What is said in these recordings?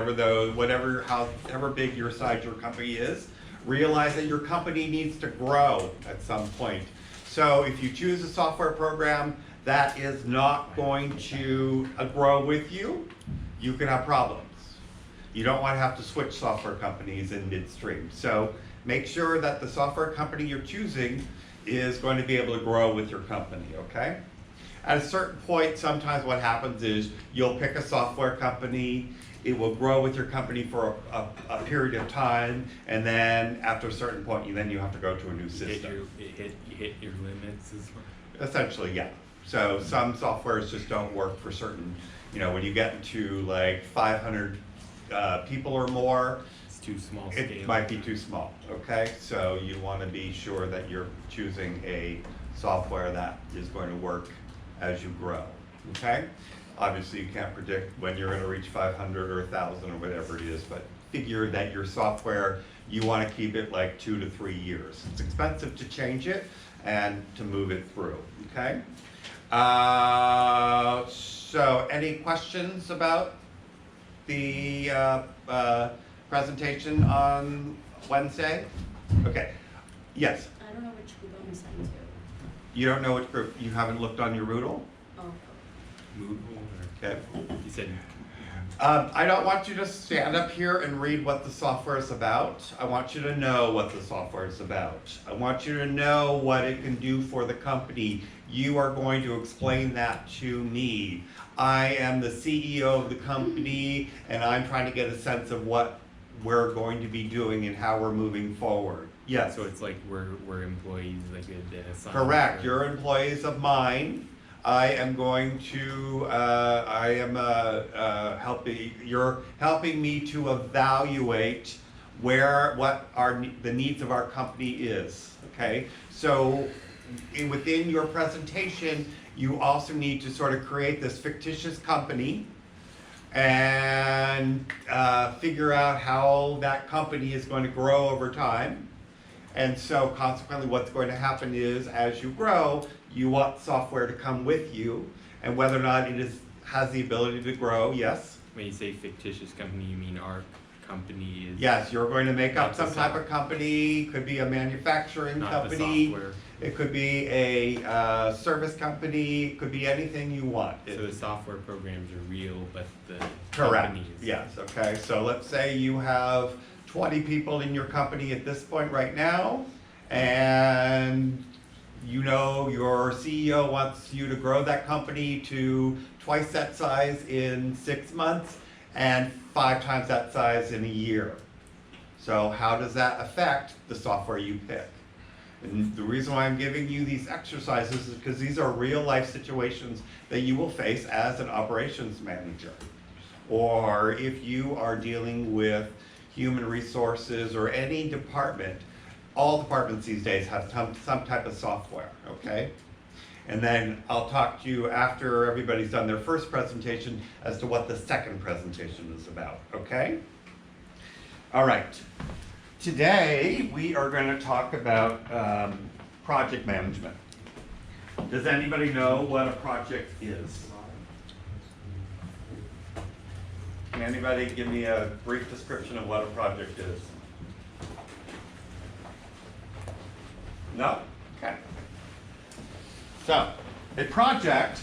however big your size your company is, realize that your company needs to grow at some point. So if you choose a software program that is not going to grow with you, you can have problems. You don't want to have to switch software companies in midstream. So make sure that the software company you're choosing is going to be able to grow with your company, okay? At a certain point, sometimes what happens is you'll pick a software company, it will grow with your company for a period of time, and then after a certain point, you have to go to a new system. You hit your limits as well? Essentially, yeah. So some softwares just don't work for certain, when you get into like 500 people or more, it's too small it scale. might be too small, okay? So you want to be sure that you're choosing a software that is going to work as you grow, okay? Obviously, you can't predict when you're going to reach 500 or 1,000 or whatever it is, but figure that your software, you want to keep it like 2 to 3 years. It's expensive to change it and to move it through, okay? So any questions about the presentation on Wednesday? Okay, yes? I don't know which group I'm assigned to. You don't know which group, you haven't looked on your Moodle? Oh. Moodle? Okay. You said. I don't want you to stand up here and read what the software is about. I want you to know what the software is about. I want you to know what it can do for the company. You are going to explain that to me. I am the CEO of the company, and I'm trying to get a sense of what we're going to be doing and how we're moving forward. Yes? So it's like we're employees, like a assigned. Correct. You're employees of mine. I am going to, you're helping me to evaluate what the needs of our company is, okay? So within your presentation, you also need to sort of create this fictitious company and figure out how that company is going to grow over time. And so consequently, what's going to happen is, as you grow, you want software to come with you, and whether or not it has the ability to grow, yes? When you say fictitious company, you mean our company is? Yes, you're going to make up Not some the type of company, could be a manufacturing Not the company, software. it could be a service company, it could be anything you want. So the software programs are real, but the Correct, company is. yes, okay, so let's say you have 20 people in your company at this point right now, and your CEO wants you to grow that company to twice that size in 6 months and 5 times that size in a year. So how does that affect the software you pick? And the reason why I'm giving you these exercises is because these are real life situations that you will face as an operations manager. Or if you are dealing with human resources or any department, all departments these days have some type of software, okay? And then I'll talk to you after everybody's done their first presentation as to what the second presentation is about, okay? All right. Today, we are going to talk about project management. Does anybody know what a project is? Can anybody give me a brief description of what a project is? No? Okay. So, a project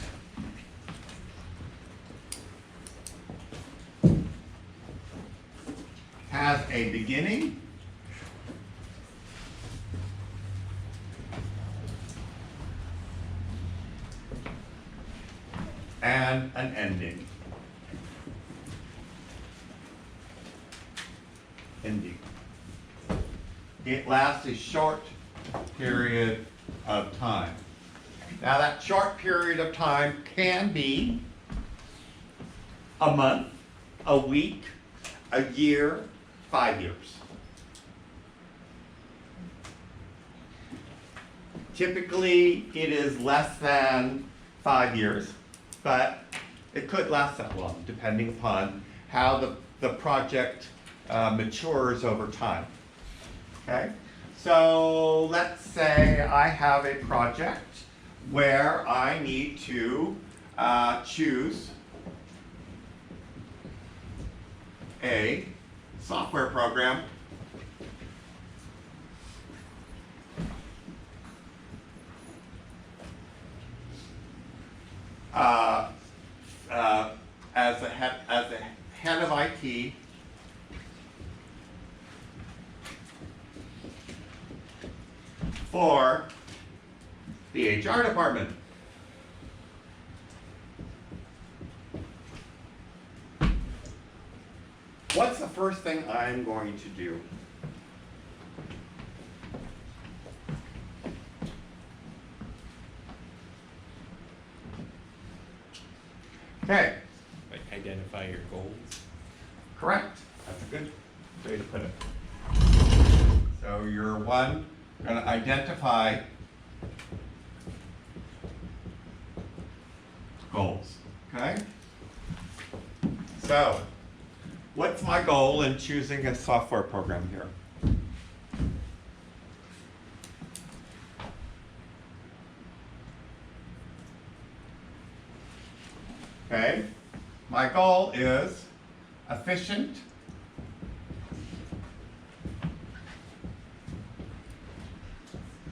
has a beginning and an ending. It lasts a short period of time. Now that short period of time can be a month, a week, a year, 5 years. Typically, it is less than 5 years, but it could last that long, depending upon how the project matures over time. Okay? So let's say I have a project where I need to choose a software program as the head of IT for the HR department. What's the first thing I'm going to do? Okay, Like identify your goals. correct. That's a good way to put it. So you're going to identify goals, okay? So, what's my goal in choosing a software program here? Okay, my goal is efficient,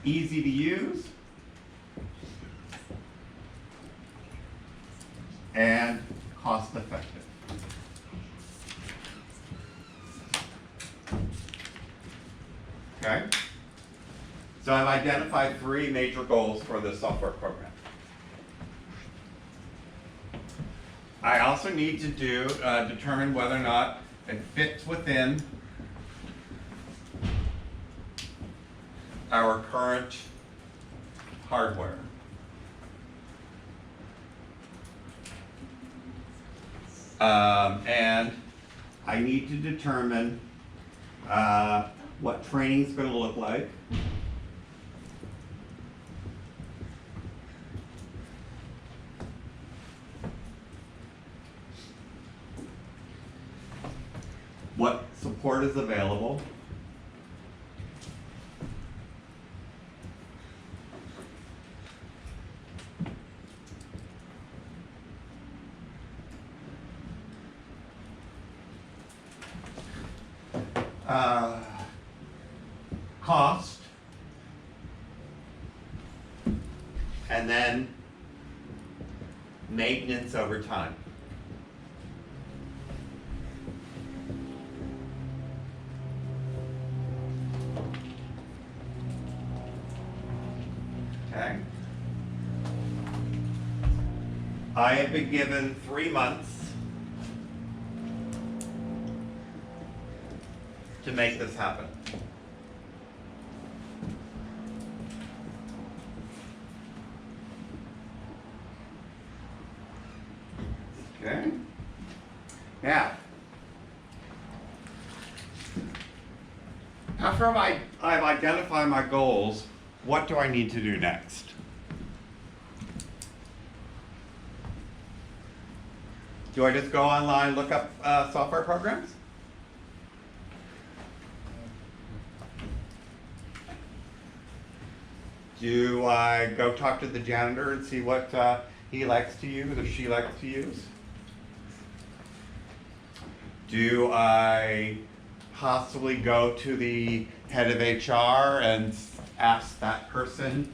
easy to use, and cost effective. Okay? So I've identified 3 major goals for this software program. I also need to determine whether or not it fits within our current hardware. And I need to determine what training is going to look like. What support is available. Cost, and then maintenance over time. Okay. I have been given 3 months to make this happen. Okay. Now, after I've identified my goals, what do I need to do next? Do I just go online, look up software programs? Do I go talk to the janitor and see what he likes to use or she likes to use? Do I possibly go to the head of HR and ask that person